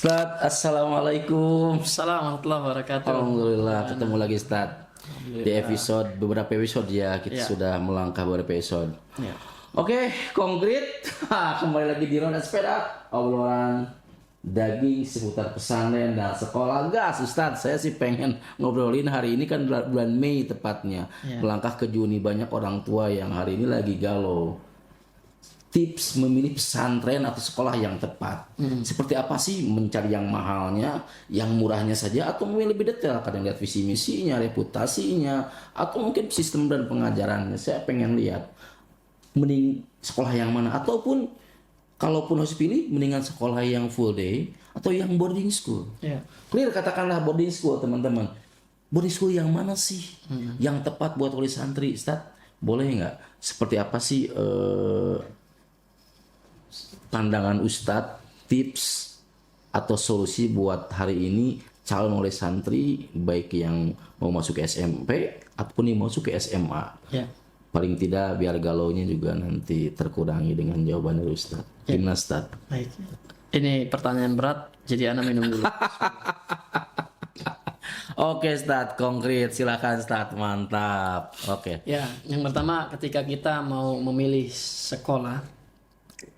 Ustadz, Assalamualaikum. Assalamualaikum warahmatullahi wabarakatuh. Alhamdulillah ketemu lagi Ustadz. Di beberapa episode ya kita Ya. sudah melangkah beberapa episode. Ya. Oke, konkret. Kembali lagi di Ronda Sepeda, obrolan daging seputar pesantren dan sekolah. Gas Ustadz, saya sih pengen ngobrolin hari ini kan bulan Mei tepatnya. Ya. Melangkah ke Juni, banyak orang tua yang hari ini lagi galau. Tips memilih pesantren atau sekolah yang tepat. Seperti apa sih mencari yang mahalnya, yang murahnya saja, atau memilih lebih detail, kadang lihat visi misinya, reputasinya, atau mungkin sistem dan pengajarannya. Saya pengen lihat mending sekolah yang mana, ataupun kalaupun harus pilih mendingan sekolah yang full day atau yang boarding school. Ya. Clear, katakanlah boarding school teman-teman. Boarding school yang mana sih yang tepat buat wali santri, Ustadz? Boleh nggak? Seperti apa sih pandangan Ustadz, tips atau solusi buat hari ini calon wali santri baik yang mau masuk ke SMP ataupun yang mau masuk ke SMA? Ya. Paling tidak biar galaunya juga nanti terkurangi dengan jawaban dari Ustadz. Gimana Ustadz? Baik. Ini pertanyaan berat, jadi Ana minum dulu. Oke Ustadz, konkret. Silakan Ustadz, mantap. Oke. Ya, yang pertama ketika kita mau memilih sekolah,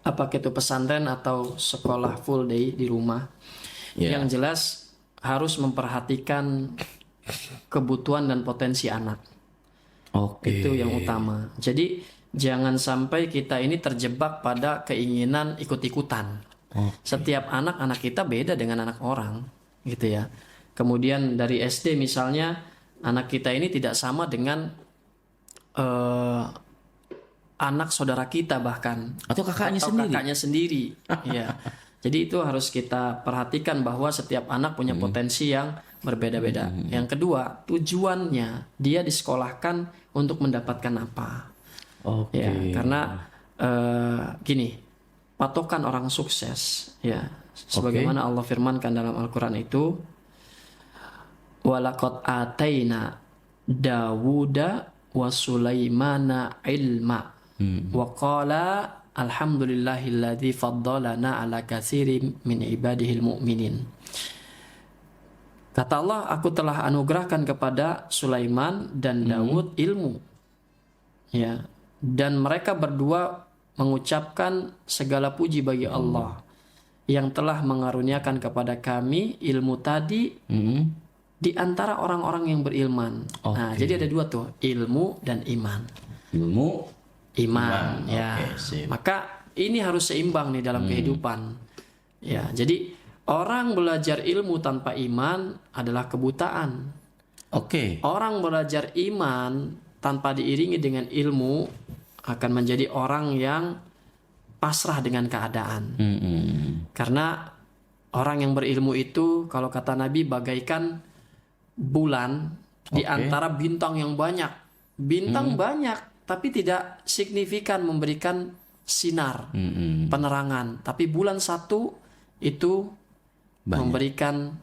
apakah itu pesantren atau sekolah full day di rumah, Ya. yang jelas harus memperhatikan kebutuhan dan potensi anak. Oke. Itu yang utama. Jadi jangan sampai kita ini terjebak pada keinginan ikut-ikutan. Setiap anak kita beda dengan anak orang, gitu ya. Kemudian dari SD misalnya, anak kita ini tidak sama dengan anak saudara kita bahkan, Atau kakaknya atau sendiri. kakaknya sendiri. Ya. Jadi itu harus kita perhatikan bahwa setiap anak punya potensi yang berbeda-beda. Yang kedua, tujuannya dia disekolahkan untuk mendapatkan apa? Oke. Ya, karena gini, patokan orang sukses, ya, sebagaimana Allah firmankan dalam Al-Quran itu, walaqad ataina Dawuda wa Sulaimana ilma wa qala alhamdulillahilladzi faddalana ala katsirin min ibadihil mu'minin. Kata Allah, aku telah anugerahkan kepada Sulaiman dan Daud ilmu. Ya, dan mereka berdua mengucapkan segala puji bagi Allah yang telah mengaruniakan kepada kami ilmu tadi di antara orang-orang yang berilman. Nah, jadi ada dua tuh, ilmu dan iman. Ilmu, Iman, ya. Oke, sip. Maka ini harus seimbang nih dalam kehidupan. Ya, jadi orang belajar ilmu tanpa iman adalah kebutaan. Oke. Orang belajar iman tanpa diiringi dengan ilmu akan menjadi orang yang pasrah dengan keadaan. Karena orang yang berilmu itu, kalau kata Nabi, bagaikan bulan di antara bintang yang banyak. Bintang banyak, tapi tidak signifikan memberikan sinar, penerangan. Tapi bulan satu itu memberikan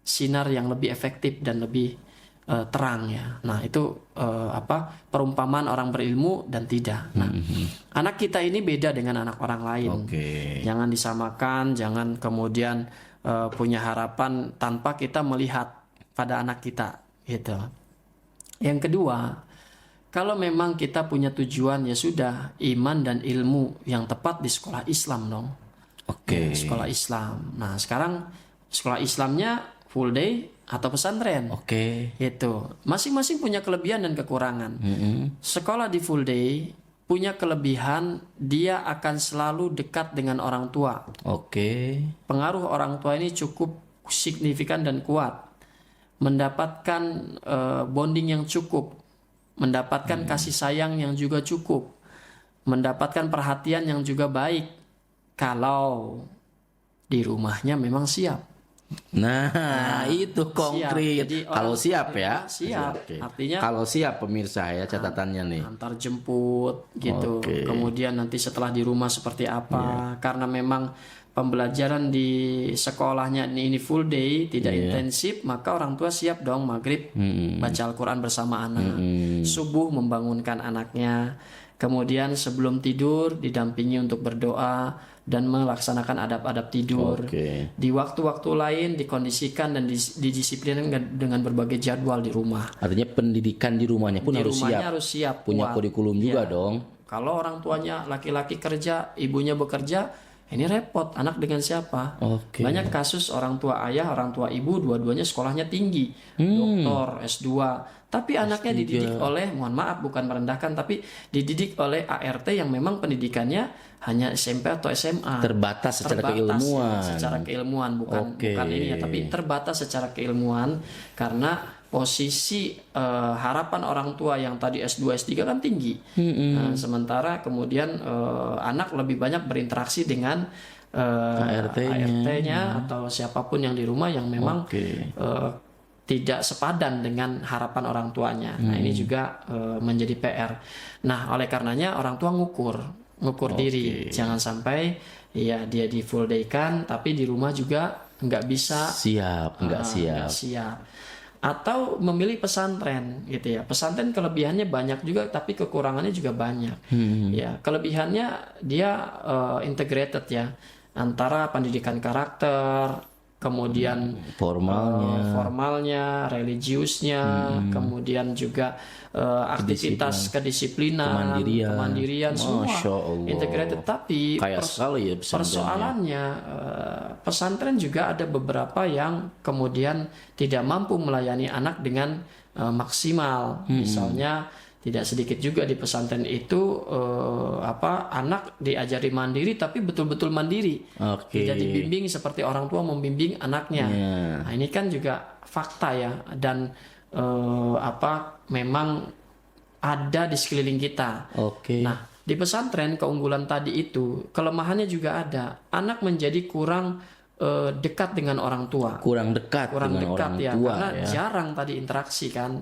sinar yang lebih efektif dan lebih terang ya. Nah itu perumpamaan orang berilmu dan tidak. Nah anak kita ini beda dengan anak orang lain. Jangan disamakan, jangan kemudian punya harapan tanpa kita melihat pada anak kita gitu. Yang kedua, kalau memang kita punya tujuan ya sudah, iman dan ilmu yang tepat di sekolah Islam dong. Ya, sekolah Islam. Nah sekarang sekolah Islamnya full day atau pesantren. Itu masing-masing punya kelebihan dan kekurangan. Sekolah di full day punya kelebihan, dia akan selalu dekat dengan orang tua. Pengaruh orang tua ini cukup signifikan dan kuat. Mendapatkan bonding yang cukup, mendapatkan kasih sayang yang juga cukup, mendapatkan perhatian yang juga baik kalau di rumahnya memang siap. Nah, itu konkret. Jadi Kalau orang siap ya. Siap. Artinya kalau siap pemirsa ya, catatannya nih. antar jemput gitu. Kemudian nanti setelah di rumah seperti apa? Karena memang pembelajaran di sekolahnya ini full day, tidak intensif, maka orang tua siap dong maghrib baca Al-Quran bersama anak, subuh membangunkan anaknya, Kemudian sebelum tidur didampingi untuk berdoa dan melaksanakan adab-adab tidur. Oke. Di waktu-waktu lain dikondisikan dan didisiplinkan dengan berbagai jadwal di rumah. Artinya pendidikan di rumahnya pun Di harus rumahnya siap. harus siap, Punya kuat. kurikulum juga Iya. dong. Kalau orang tuanya laki-laki kerja, ibunya bekerja, ini repot. Anak dengan siapa? Oke. Banyak kasus orang tua ayah, orang tua ibu, dua-duanya sekolahnya tinggi, doktor, S2. Tapi anaknya dididik oleh, mohon maaf bukan merendahkan, tapi dididik oleh ART yang memang pendidikannya hanya SMP atau SMA. Terbatas secara keilmuan. Secara keilmuan, bukan ini ya, tapi terbatas secara keilmuan karena posisi harapan orang tua yang tadi S2 S3 kan tinggi. Nah, sementara kemudian anak lebih banyak berinteraksi dengan ART-nya atau siapapun yang di rumah yang memang tidak sepadan dengan harapan orang tuanya. Nah, ini juga menjadi PR. Nah, oleh karenanya orang tua ngukur diri, jangan sampai ya dia di full day kan, tapi di rumah juga nggak bisa nggak siap. Atau memilih pesantren gitu ya. Pesantren kelebihannya banyak juga, tapi kekurangannya juga banyak. Ya, kelebihannya dia integrated ya, antara pendidikan karakter, kemudian formalnya, religiusnya, kemudian juga aktivitas kedisiplinan, kemandirian semua integrated. Tapi persoalannya pesantren juga ada beberapa yang kemudian tidak mampu melayani anak dengan maksimal. Misalnya tidak sedikit juga di pesantren itu anak diajari mandiri tapi betul-betul mandiri. Tidak dibimbing seperti orang tua membimbing anaknya. Nah, ini kan juga fakta ya, dan memang ada di sekeliling kita. Nah, di pesantren keunggulan tadi itu, kelemahannya juga ada. Anak menjadi kurang dekat dengan orang tua. Kurang dekat dengan orang tua karena jarang tadi interaksi kan.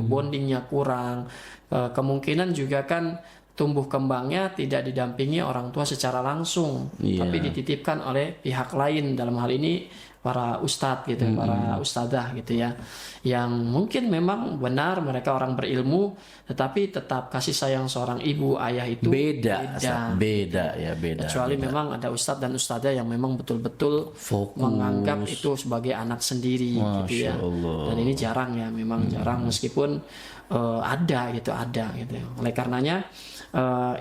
Bondingnya kurang. Kemungkinan juga kan tumbuh kembangnya tidak didampingi orang tua secara langsung, tapi dititipkan oleh pihak lain, dalam hal ini para ustadz gitu, para ustadzah gitu ya, yang mungkin memang benar mereka orang berilmu, tetapi tetap kasih sayang seorang ibu ayah itu beda. Kecuali memang ada ustadz dan ustadzah yang memang betul-betul menganggap itu sebagai anak sendiri gitu ya. Dan ini jarang ya, memang jarang, meskipun ada gitu. Oleh karenanya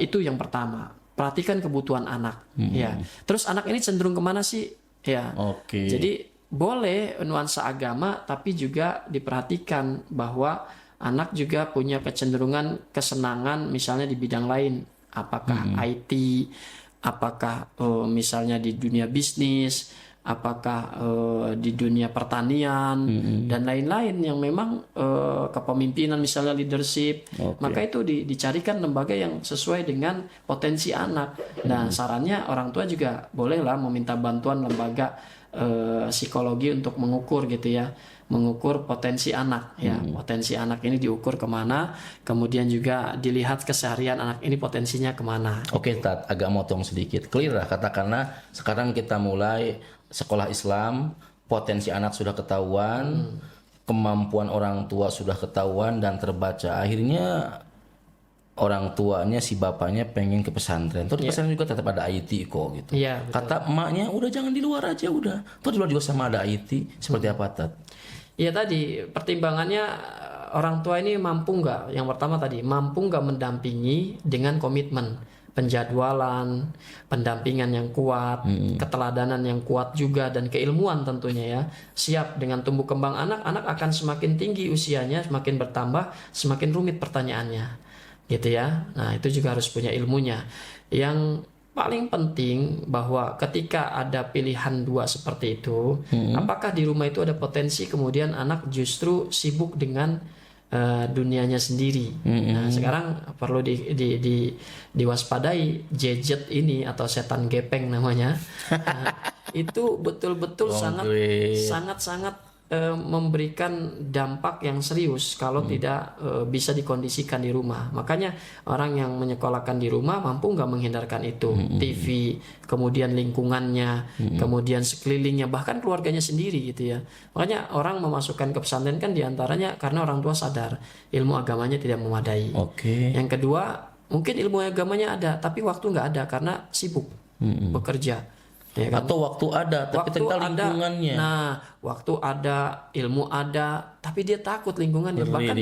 itu yang pertama, perhatikan kebutuhan anak. Ya, terus anak ini cenderung kemana sih? Ya, jadi boleh nuansa agama, tapi juga diperhatikan bahwa anak juga punya kecenderungan kesenangan misalnya di bidang lain, apakah IT, apakah misalnya di dunia bisnis, apakah di dunia pertanian dan lain-lain yang memang kepemimpinan misalnya leadership. Maka itu dicarikan lembaga yang sesuai dengan potensi anak. Nah, sarannya orang tua juga bolehlah meminta bantuan lembaga psikologi untuk mengukur gitu ya, mengukur potensi anak ya. Potensi anak ini diukur kemana, kemudian juga dilihat keseharian anak ini potensinya kemana. Tat, agak motong sedikit, clear lah, katakanlah sekarang kita mulai sekolah Islam, potensi anak sudah ketahuan, kemampuan orang tua sudah ketahuan dan terbaca. Akhirnya orang tuanya, si bapaknya pengen ke pesantren. Terus di pesantren juga tetap ada IT kok gitu. Kata emaknya, udah jangan di luar aja udah. Terus di luar juga sama ada IT. Seperti apa, Tat? Ya tadi pertimbangannya orang tua ini mampu nggak? Yang pertama tadi, mampu nggak mendampingi dengan komitmen, penjadwalan, pendampingan yang kuat, keteladanan yang kuat juga, dan keilmuan tentunya ya. Siap dengan tumbuh kembang anak akan semakin tinggi usianya, semakin bertambah, semakin rumit pertanyaannya. Gitu ya. Nah, itu juga harus punya ilmunya. Yang paling penting bahwa ketika ada pilihan dua seperti itu, apakah di rumah itu ada potensi kemudian anak justru sibuk dengan dunianya sendiri. Nah, sekarang perlu diwaspadai gadget ini atau setan gepeng namanya. Itu betul-betul sangat memberikan dampak yang serius kalau tidak bisa dikondisikan di rumah. Makanya orang yang menyekolahkan di rumah mampu nggak menghindarkan itu. TV, kemudian lingkungannya, kemudian sekelilingnya, bahkan keluarganya sendiri gitu ya. Makanya orang memasukkan ke pesantren kan diantaranya karena orang tua sadar ilmu agamanya tidak memadai. Yang kedua, mungkin ilmu agamanya ada tapi waktu nggak ada karena sibuk bekerja. Ya kan? Atau waktu ada tapi Waktu ternyata ada, lingkungannya. nah waktu ada, ilmu ada, tapi dia takut lingkungannya. Bahkan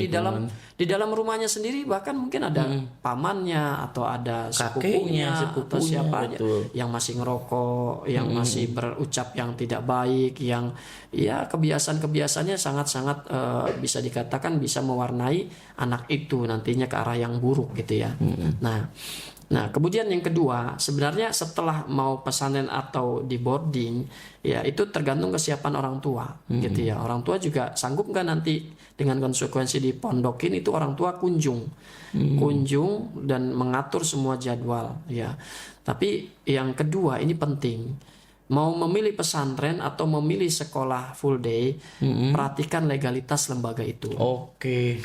di dalam rumahnya sendiri bahkan mungkin ada pamannya atau ada sepupunya atau siapa aja yang masih ngerokok, yang masih berucap yang tidak baik, yang ya kebiasaan-kebiasaannya sangat-sangat bisa dikatakan bisa mewarnai anak itu nantinya ke arah yang buruk gitu ya. Nah, kemudian yang kedua, sebenarnya setelah mau pesantren atau di boarding, ya itu tergantung kesiapan orang tua, gitu ya. Orang tua juga sanggup nggak nanti dengan konsekuensi di pondokin itu orang tua kunjung dan mengatur semua jadwal, ya. Tapi yang kedua ini penting, mau memilih pesantren atau memilih sekolah full day, perhatikan legalitas lembaga itu. Oke.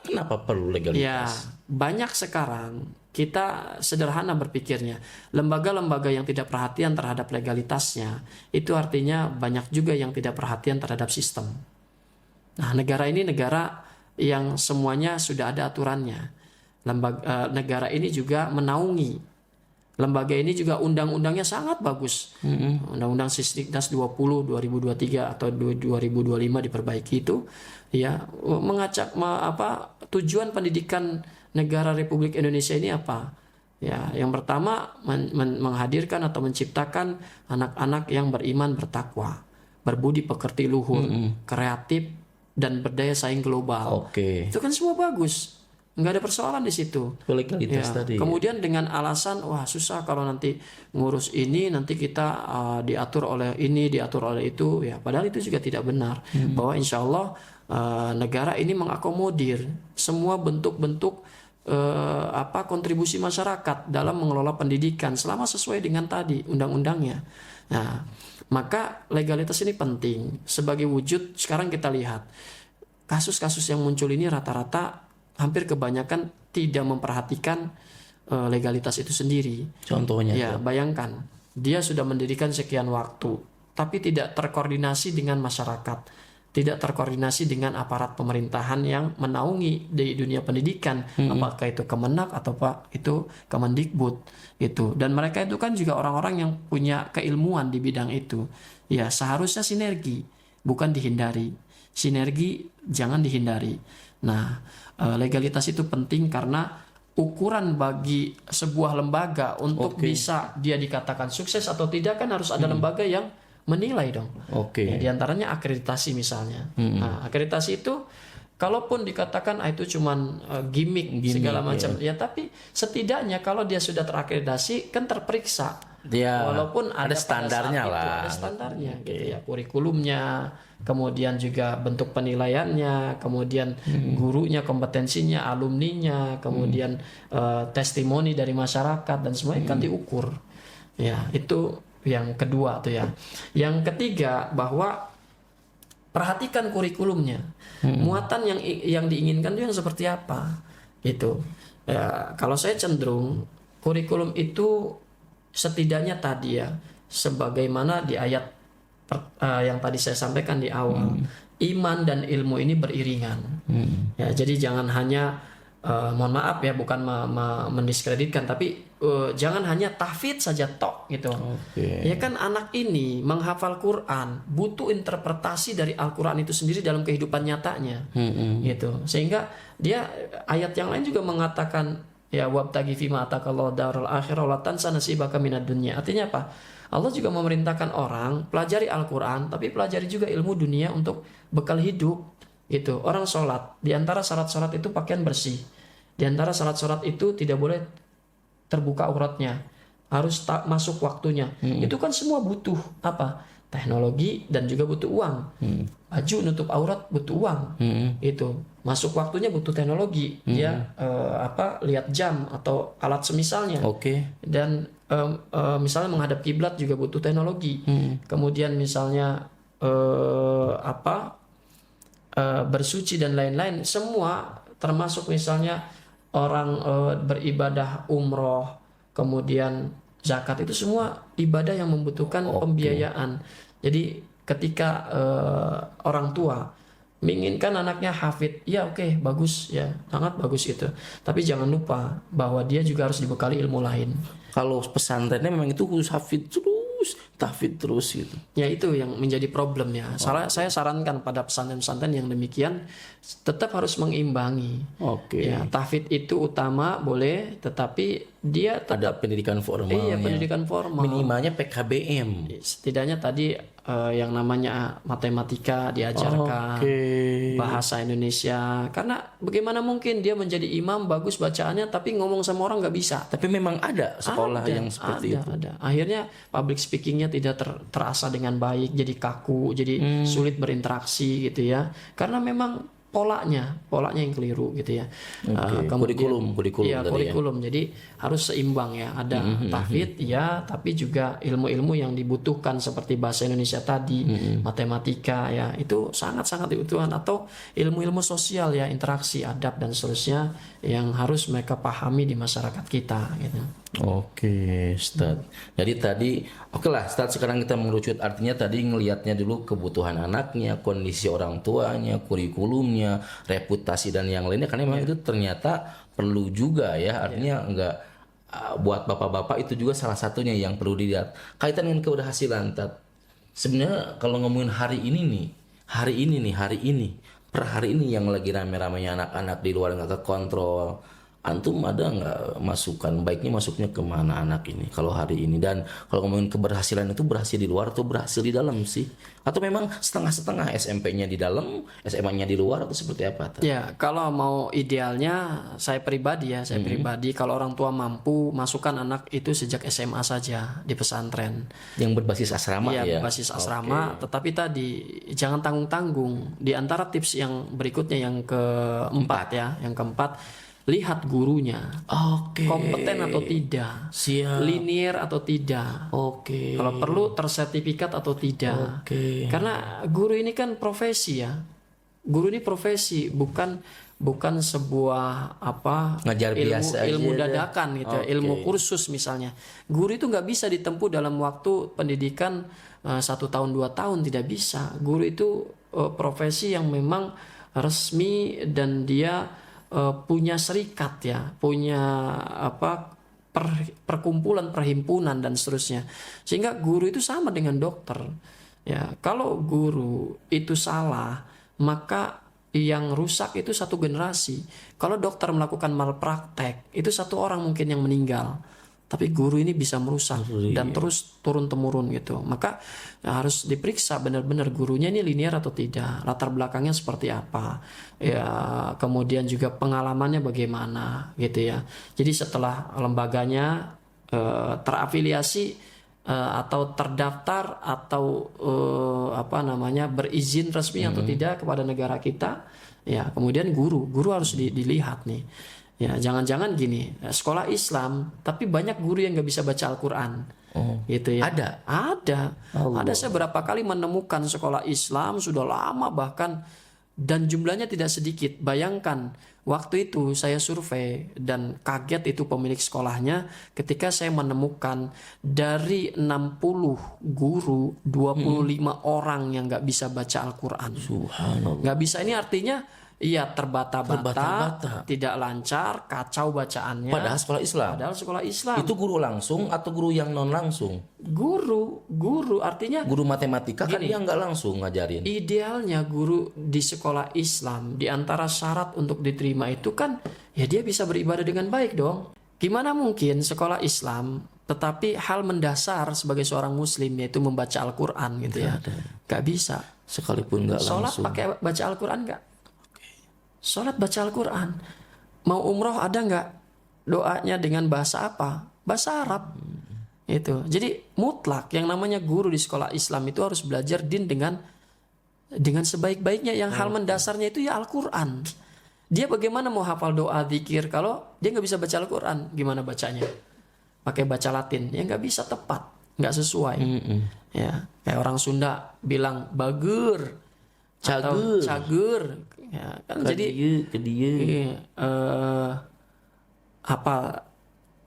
Kenapa perlu legalitas? Ya, banyak sekarang kita sederhana berpikirnya. Lembaga-lembaga yang tidak perhatian terhadap legalitasnya, itu artinya banyak juga yang tidak perhatian terhadap sistem. Nah, negara ini negara yang semuanya sudah ada aturannya. Negara ini juga menaungi. Lembaga ini juga undang-undangnya sangat bagus. Undang-undang Sisdiknas 20 2023 atau 2025 diperbaiki itu ya mengacak tujuan pendidikan negara Republik Indonesia ini apa? Ya, yang pertama menghadirkan atau menciptakan anak-anak yang beriman bertakwa, berbudi pekerti luhur, kreatif dan berdaya saing global. Itu kan semua bagus. Nggak ada persoalan di situ. Legalitas tadi. Kemudian dengan alasan wah susah kalau nanti ngurus ini nanti kita diatur oleh ini diatur oleh itu ya padahal itu juga tidak benar. Bahwa insya Allah negara ini mengakomodir semua bentuk-bentuk kontribusi masyarakat dalam mengelola pendidikan selama sesuai dengan tadi undang-undangnya. Nah, maka legalitas ini penting sebagai wujud. Sekarang kita lihat kasus-kasus yang muncul ini rata-rata hampir kebanyakan tidak memperhatikan legalitas itu sendiri. Contohnya ya, bayangkan dia sudah mendirikan sekian waktu tapi tidak terkoordinasi dengan masyarakat, tidak terkoordinasi dengan aparat pemerintahan yang menaungi di dunia pendidikan, apakah itu Kemenak atau itu Kemendikbud itu. Dan mereka itu kan juga orang-orang yang punya keilmuan di bidang itu. Ya, seharusnya sinergi, bukan dihindari. Sinergi jangan dihindari. Nah, legalitas itu penting karena ukuran bagi sebuah lembaga untuk bisa dia dikatakan sukses atau tidak kan harus ada lembaga yang menilai dong. Ya, di antaranya akreditasi misalnya. Nah, akreditasi itu kalaupun dikatakan itu cuman gimmick segala macam ya, tapi setidaknya kalau dia sudah terakreditasi kan terperiksa. Walaupun ada standarnya lah. Itu, ada standarnya gitu ya, kurikulumnya, kemudian juga bentuk penilaiannya, kemudian gurunya, kompetensinya, alumninya, kemudian testimoni dari masyarakat dan semuanya kan diukur. Ya, itu yang kedua tuh ya. Yang ketiga bahwa perhatikan kurikulumnya. Muatan yang diinginkan itu yang seperti apa? Gitu. Ya, kalau saya cenderung kurikulum itu setidaknya tadi ya, sebagaimana di ayat yang tadi saya sampaikan di awal, iman dan ilmu ini beriringan. Ya, jadi jangan hanya mohon maaf ya, bukan mendiskreditkan, tapi jangan hanya tahfidz saja tok gitu. Ya kan anak ini menghafal Quran butuh interpretasi dari Al-Quran itu sendiri dalam kehidupan nyatanya, gitu. Sehingga dia ayat yang lain juga mengatakan ya wabtaghi fima atakallahu darul akhirah wa la tansa nasibaka minad dunya. Artinya apa? Allah juga memerintahkan orang pelajari Al-Quran, tapi pelajari juga ilmu dunia untuk bekal hidup. Gitu. Orang sholat, di antara syarat sholat itu pakaian bersih. Di antara syarat itu tidak boleh terbuka auratnya, harus masuk waktunya. Itu kan semua butuh apa? Teknologi dan juga butuh uang. Baju nutup aurat butuh uang. Itu masuk waktunya butuh teknologi. Dia lihat jam atau alat semisalnya. Dan misalnya menghadap kiblat juga butuh teknologi. Kemudian misalnya bersuci dan lain-lain, semua termasuk misalnya orang beribadah umroh, kemudian zakat, itu semua ibadah yang membutuhkan pembiayaan. Jadi ketika orang tua menginginkan anaknya hafid, ya oke, bagus ya, sangat bagus itu. Tapi jangan lupa bahwa dia juga harus dibekali ilmu lain. Kalau pesantrennya memang itu khusus hafid terus, tahfidz terus gitu. Ya itu yang menjadi problem ya. Saya sarankan pada pesantren-pesantren yang demikian tetap harus mengimbangi. Oke. Ya, tahfidz itu utama boleh, tetapi dia Ada pendidikan formalnya. iya, pendidikan formal. Minimalnya PKBM. Setidaknya tadi yang namanya matematika diajarkan, Oke. bahasa Indonesia. Karena bagaimana mungkin dia menjadi imam bagus bacaannya tapi ngomong sama orang nggak bisa. Tapi memang ada sekolah yang seperti itu. Ada. Akhirnya public speakingnya tidak terasa dengan baik, jadi kaku, jadi sulit berinteraksi gitu ya. Karena memang polanya yang keliru gitu ya. Oke. Kemudian Kurikulum iya, tadi ya. kurikulum. Jadi harus seimbang ya. Ada tahfidz ya, tapi juga ilmu-ilmu yang dibutuhkan seperti bahasa Indonesia tadi, matematika ya, itu sangat-sangat dibutuhkan, atau ilmu-ilmu sosial ya, interaksi, adab dan seterusnya yang harus mereka pahami di masyarakat kita gitu. Oke, Ustaz. Jadi tadi, oke lah, Ustaz, sekarang kita mengerucut. Artinya tadi ngelihatnya dulu kebutuhan anaknya, kondisi orang tuanya, kurikulumnya, reputasi dan yang lainnya. Karena memang itu ternyata perlu juga ya. Artinya enggak buat bapak-bapak itu juga salah satunya yang perlu dilihat. Kaitan dengan keberhasilan, Tat. Sebenarnya kalau ngomongin hari ini, per hari ini yang lagi rame-ramenya anak-anak di luar nggak kekontrol. Antum ada nggak masukan baiknya masuknya kemana anak ini kalau hari ini? Dan kalau ngomongin keberhasilan itu berhasil di luar atau berhasil di dalam sih? Atau memang setengah-setengah, SMP-nya di dalam, SMA-nya di luar, atau seperti apa? Ya, kalau mau idealnya saya pribadi kalau orang tua mampu masukkan anak itu sejak SMA saja di pesantren. Yang berbasis asrama ya? Iya, berbasis asrama, tetapi tadi jangan tanggung-tanggung. Di antara tips yang berikutnya yang keempat ya, lihat gurunya, kompeten atau tidak, Siap. linier atau tidak, kalau perlu tersertifikat atau tidak. Karena guru ini kan profesi ya, guru ini profesi, bukan sebuah Ngajar biasa ilmu aja dadakan gitu, ilmu kursus misalnya. Guru itu nggak bisa ditempuh dalam waktu pendidikan 1 tahun 2 tahun, tidak bisa. Guru itu profesi yang memang resmi dan dia punya serikat ya, punya perkumpulan, perhimpunan dan seterusnya. Sehingga guru itu sama dengan dokter. Ya, kalau guru itu salah, maka yang rusak itu satu generasi. Kalau dokter melakukan malpraktek, itu 1 orang mungkin yang meninggal. Tapi guru ini bisa merusak dan terus turun temurun gitu. Maka harus diperiksa benar-benar gurunya ini linier atau tidak, latar belakangnya seperti apa, ya, kemudian juga pengalamannya bagaimana gitu ya. Jadi setelah lembaganya terafiliasi atau terdaftar atau berizin resmi atau tidak kepada negara kita, ya kemudian guru harus dilihat nih. Ya, jangan-jangan gini, sekolah Islam tapi banyak guru yang nggak bisa baca Al-Quran. Gitu ya. Ada. Saya berapa kali menemukan sekolah Islam sudah lama bahkan, dan jumlahnya tidak sedikit. Bayangkan waktu itu saya survei dan kaget itu pemilik sekolahnya ketika saya menemukan dari 60 guru 25 orang yang nggak bisa baca Al-Quran. Subhanallah. Nggak bisa ini artinya iya terbata-bata, tidak lancar, kacau bacaannya. Padahal sekolah Islam. Itu guru langsung atau guru yang non langsung? Guru artinya Guru matematika kan dia nggak langsung ngajarin. idealnya guru di sekolah Islam, di antara syarat untuk diterima itu kan ya dia bisa beribadah dengan baik dong. Gimana mungkin sekolah Islam tetapi hal mendasar sebagai seorang muslim yaitu membaca Al-Quran gitu ya? Gak bisa. Sekalipun nggak langsung. Sholat pakai baca Al-Quran nggak? Sholat baca Al-Quran. Mau umroh ada nggak doanya dengan bahasa apa? Bahasa Arab. Itu. Jadi mutlak yang namanya guru di sekolah Islam itu harus belajar din dengan sebaik-baiknya. Yang hal mendasarnya itu ya Al-Quran. Dia bagaimana mau hafal doa, zikir kalau dia nggak bisa baca Al-Quran? Gimana bacanya? Pakai baca Latin, ya nggak bisa tepat, nggak sesuai. Ya, kayak orang Sunda bilang bager, atau cager. Ya, kan jadi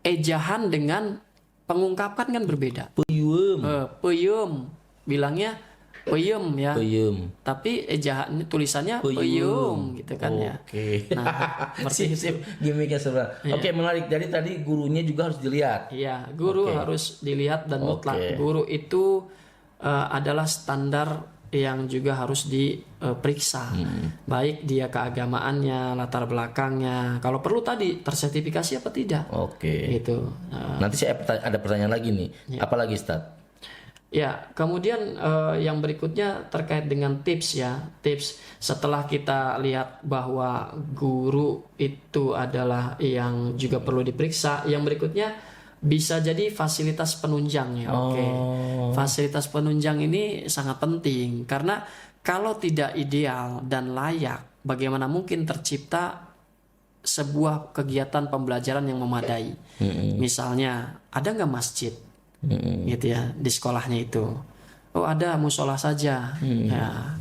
ejahan dengan pengungkapan kan berbeda. Peyem bilangnya peyem ya. Peyem. Tapi tulisannya peyem gitu kan ya. Oke. Nah, seperti sip. Gimiknya sebenarnya. Oke, menarik. Jadi tadi gurunya juga harus dilihat. Iya, guru harus dilihat dan mutlak. Guru itu adalah standar yang juga harus diperiksa. Baik dia keagamaannya, latar belakangnya. Kalau perlu tadi tersertifikasi apa tidak. Oke. Gitu. Nanti saya ada pertanyaan lagi nih. Apalagi Ustaz? Ya, kemudian yang berikutnya terkait dengan tips ya. Tips setelah kita lihat bahwa guru itu adalah yang juga perlu diperiksa. Yang berikutnya bisa jadi fasilitas penunjang ya. Oke. Fasilitas penunjang ini sangat penting karena kalau tidak ideal dan layak, bagaimana mungkin tercipta sebuah kegiatan pembelajaran yang memadai. Misalnya, ada nggak masjid? Gitu ya di sekolahnya itu. Oh, ada musola saja. Ya,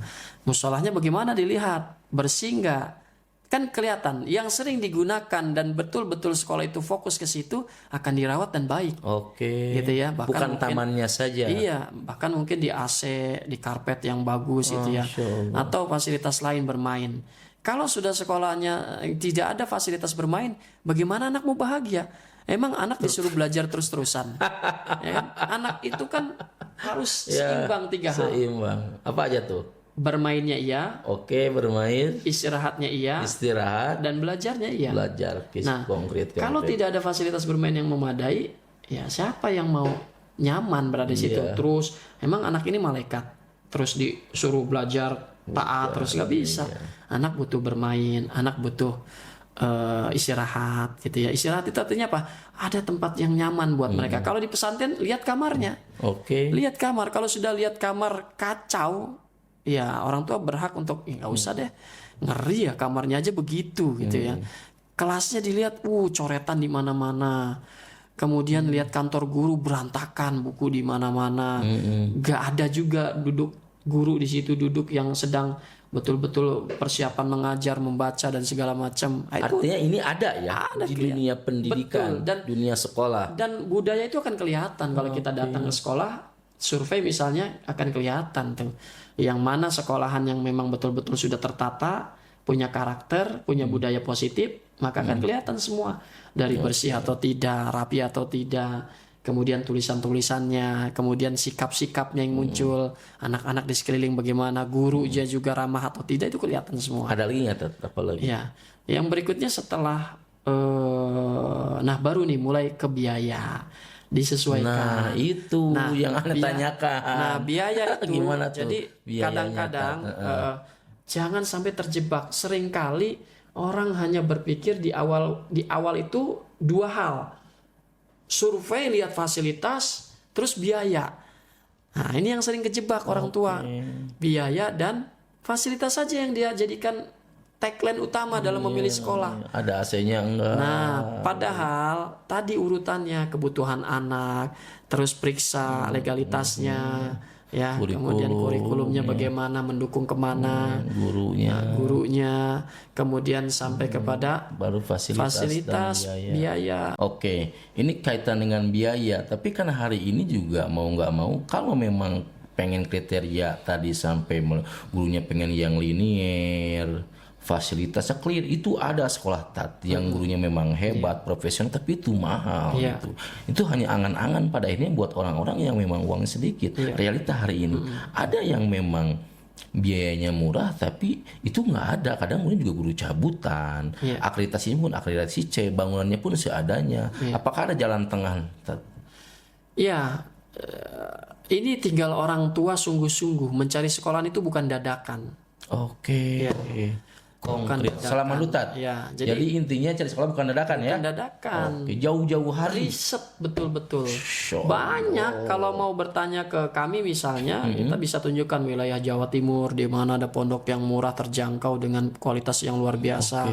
musolahnya bagaimana dilihat, bersih nggak? Kan kelihatan yang sering digunakan dan betul-betul sekolah itu fokus ke situ akan dirawat dan baik. Oke. Gitu ya. Bahkan bukan mungkin, tamannya saja. Iya, bahkan mungkin di AC, di karpet yang bagus gitu ya. Atau fasilitas lain bermain. Kalau sudah sekolahnya tidak ada fasilitas bermain, bagaimana anak mau bahagia? Emang anak disuruh belajar terus-terusan? Ya kan? Anak itu kan harus seimbang 3 hal. Seimbang. Apa aja tuh? Bermainnya iya. Oke, bermain. Istirahatnya iya. Istirahat. Dan belajarnya iya. Belajar konkret. Kalau tidak ada fasilitas bermain yang memadai, ya siapa yang mau nyaman berada di situ? Terus, emang anak ini malaikat. Terus disuruh belajar taat, terus nggak bisa. Anak butuh bermain, anak butuh istirahat gitu ya. Istirahat itu artinya apa? Ada tempat yang nyaman buat mereka. Kalau di pesantren lihat kamarnya. Oke. Lihat kamar. Kalau sudah lihat kamar kacau, ya orang tua berhak untuk nggak usah deh. Ngeri ya kamarnya aja begitu gitu ya. Kelasnya dilihat coretan di mana-mana. Kemudian lihat kantor guru berantakan, buku di mana-mana. Nggak ada juga duduk guru di situ duduk yang sedang betul-betul persiapan mengajar, membaca dan segala macam. Artinya ini ada ya di dunia pendidikan, dan dunia sekolah. Dan budaya itu akan kelihatan kalau kita datang ke sekolah, survei misalnya akan kelihatan tuh. Yang mana sekolahan yang memang betul-betul sudah tertata, punya karakter, punya budaya positif, maka akan kelihatan semua dari bersih atau tidak, rapi atau tidak. Kemudian tulisan-tulisannya, kemudian sikap-sikapnya yang muncul, anak-anak di sekeliling bagaimana, gurunya juga ramah atau tidak, itu kelihatan semua. Ada lagi nggak? Apa lagi? Ya, yang berikutnya setelah, baru nih mulai ke biaya disesuaikan. Nah itu yang Anda tanyakan. Nah biaya itu, gimana tuh? Jadi kadang-kadang jangan sampai terjebak. Seringkali orang hanya berpikir di awal itu 2 hal. Survei, lihat fasilitas, terus biaya. Nah ini yang sering kejebak orang tua. Biaya dan fasilitas saja yang dia jadikan tagline utama dalam memilih sekolah. Ada AC-nya enggak? Nah padahal tadi urutannya kebutuhan anak, terus periksa legalitasnya, ya, kemudian kurikulumnya bagaimana, mendukung kemana, gurunya, kemudian sampai kepada baru fasilitas dan biaya. Oke, ini kaitan dengan biaya, tapi kan hari ini juga mau nggak mau, kalau memang pengen kriteria tadi sampai gurunya pengen yang linier, fasilitasnya clear, itu ada sekolah yang gurunya memang hebat, profesional, tapi itu mahal gitu. Itu hanya angan-angan pada akhirnya buat orang-orang yang memang uang sedikit. Realita hari ini ada yang memang biayanya murah tapi itu nggak ada. Kadang mungkin juga guru cabutan, akreditasinya pun akreditasi C, bangunannya pun seadanya. Apakah ada jalan tengah? Ya, ini tinggal orang tua sungguh-sungguh mencari sekolahan itu bukan dadakan. Oke. Konkret selama lutat. Ya, jadi intinya cari sekolah bukan dadakan ya. Bukan dadakan. Oke, jauh-jauh hari. Riset betul-betul. Banyak kalau mau bertanya ke kami misalnya, kita bisa tunjukkan wilayah Jawa Timur di mana ada pondok yang murah terjangkau dengan kualitas yang luar biasa.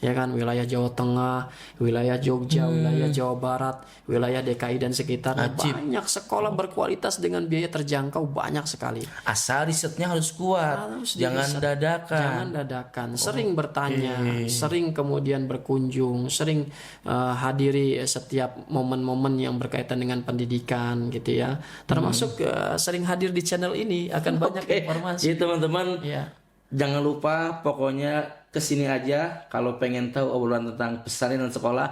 Ya kan, wilayah Jawa Tengah, wilayah Jogja, wilayah Jawa Barat, wilayah DKI dan sekitarnya. Banyak sekolah berkualitas dengan biaya terjangkau banyak sekali. Asal risetnya harus kuat. Jangan dadakan. Jangan dadakan. sering bertanya, sering kemudian berkunjung, sering hadiri setiap momen-momen yang berkaitan dengan pendidikan gitu ya. Termasuk sering hadir di channel ini akan banyak informasi. Jadi teman-teman Ya. jangan lupa pokoknya kesini aja kalau pengen tahu obrolan tentang pesantren dan sekolah,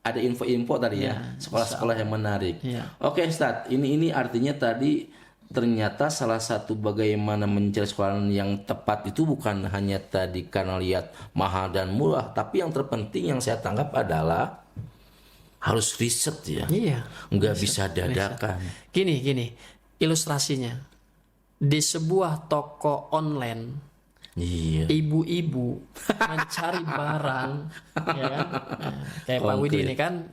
ada info-info tadi ya, sekolah-sekolah yang menarik. Ya. Oke Ustadz, ini artinya tadi ternyata salah satu bagaimana mencari sekolah yang tepat itu bukan hanya tadi karena lihat mahal dan murah, tapi yang terpenting yang saya tangkap adalah harus riset ya. Iya. Nggak bisa dadakan. Gini ilustrasinya. Di sebuah toko online, Iya. ibu-ibu mencari barang, ya kan? Nah, kayak Pak Widi ini kan,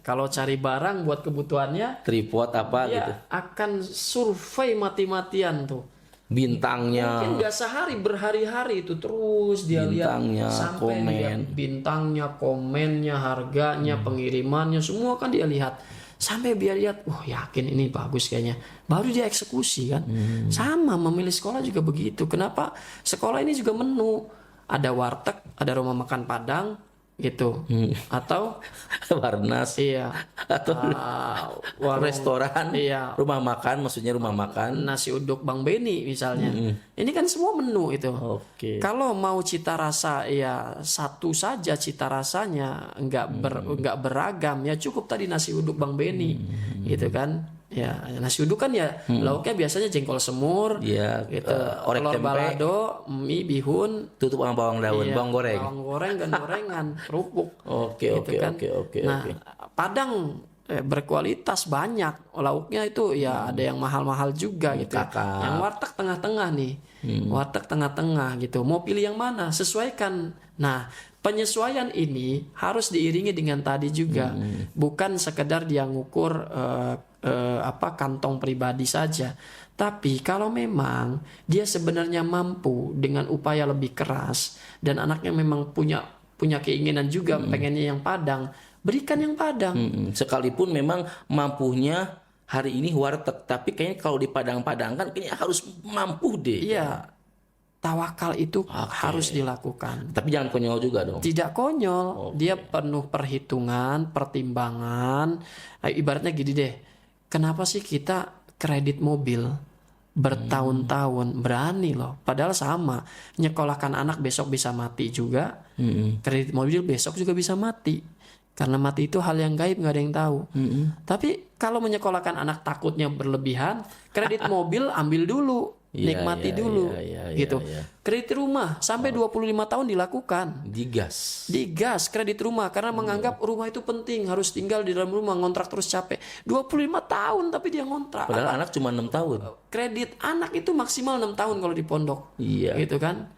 kalau cari barang buat kebutuhannya, Tripod apa dia gitu. akan survei mati-matian tuh. Bintangnya. Mungkin nggak sehari, berhari-hari itu terus dia Bintangnya, lihat sampai komen. lihat bintangnya, komennya, harganya, pengirimannya, semua kan dia lihat. Sampai biar lihat, yakin ini bagus kayaknya. Baru dia eksekusi kan. Sama memilih sekolah juga begitu. Kenapa? Sekolah ini juga menu. Ada warteg, ada rumah makan Padang gitu. Atau Warnas. iya, Atau warung, restoran. iya, Rumah makan, maksudnya rumah makan. nasi uduk Bang Beni misalnya. Ini kan semua menu itu. Oke. Kalau mau cita rasa ya satu saja cita rasanya, nggak beragam ya cukup tadi nasi uduk Bang Beni gitu kan. Ya nasi uduk kan ya lauknya biasanya jengkol semur, Iya, gitu, orek telur tempe. balado, mie bihun, Tutup sama bawang daun, iya, bawang goreng. bawang goreng dan gorengan, kerupuk. Oke, gitu kan. oke. Nah, Padang berkualitas banyak lauknya itu ya ada yang mahal-mahal juga gitu. Kakak. Yang warteg tengah-tengah nih, warteg tengah-tengah gitu. Mau pilih yang mana? Sesuaikan. Nah, penyesuaian ini harus diiringi dengan tadi juga, bukan sekedar dia ngukur kantong pribadi saja. Tapi kalau memang dia sebenarnya mampu dengan upaya lebih keras dan anaknya memang punya keinginan juga pengennya yang Padang, berikan yang Padang. Sekalipun memang mampunya hari ini warteg, tapi kayaknya kalau di Padang-Padang kan kayaknya harus mampu deh. Iya. Tawakal itu harus dilakukan. Tapi jangan konyol juga dong. Tidak konyol, dia penuh perhitungan, pertimbangan. Ibaratnya gini deh, kenapa sih kita kredit mobil bertahun-tahun berani loh? Padahal sama, nyekolahkan anak besok bisa mati juga, kredit mobil besok juga bisa mati. Karena mati itu hal yang gaib, nggak ada yang tahu. Tapi kalau menyekolahkan anak takutnya berlebihan, kredit mobil ambil dulu. Nikmati dulu gitu. Kredit rumah sampai 25 tahun dilakukan. Digas kredit rumah karena menganggap rumah itu penting, harus tinggal di dalam rumah, ngontrak terus capek. 25 tahun tapi dia ngontrak. Padahal anak cuma 6 tahun. Kredit anak itu maksimal 6 tahun kalau di pondok. Iya. Gitu kan.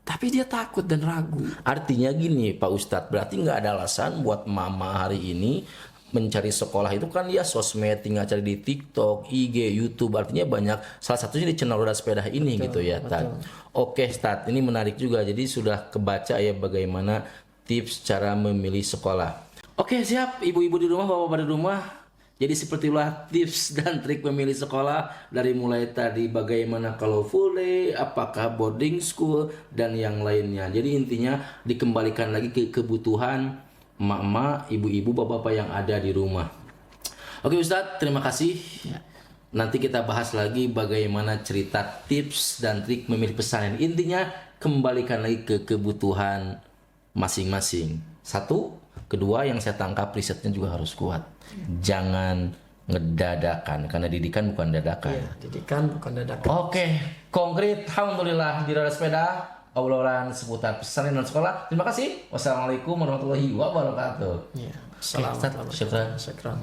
Tapi dia takut dan ragu. Artinya gini Pak Ustadz, berarti nggak ada alasan buat mama hari ini mencari sekolah itu kan ya sosmed, tinggal cari di TikTok, IG, YouTube, artinya banyak. Salah satunya di channel Roda Sepeda ini gitu ya, Tad. Oke, Tad, ini menarik juga. Jadi sudah kebaca ya bagaimana tips cara memilih sekolah. Oke, siap ibu-ibu di rumah, bapak-bapak di rumah. Jadi seperti itulah tips dan trik memilih sekolah dari mulai tadi bagaimana kalau full day, apakah boarding school dan yang lainnya. Jadi intinya dikembalikan lagi ke kebutuhan emak-emak, ibu-ibu, bapak-bapak yang ada di rumah. Oke Ustadz, terima kasih. Nanti kita bahas lagi bagaimana cerita tips dan trik memilih pesantren. Intinya kembalikan lagi ke kebutuhan masing-masing. Satu, kedua yang saya tangkap risetnya juga harus kuat. Jangan ngedadakan, karena didikan bukan dadakan. Iya, didikan bukan dadakan. Oke, konkret. Alhamdulillah di Roda Sepeda obrolan seputar pesantren dan sekolah. Terima kasih. Wassalamualaikum warahmatullahi wabarakatuh. Iya. Assalamualaikum. Syukran. Syukran.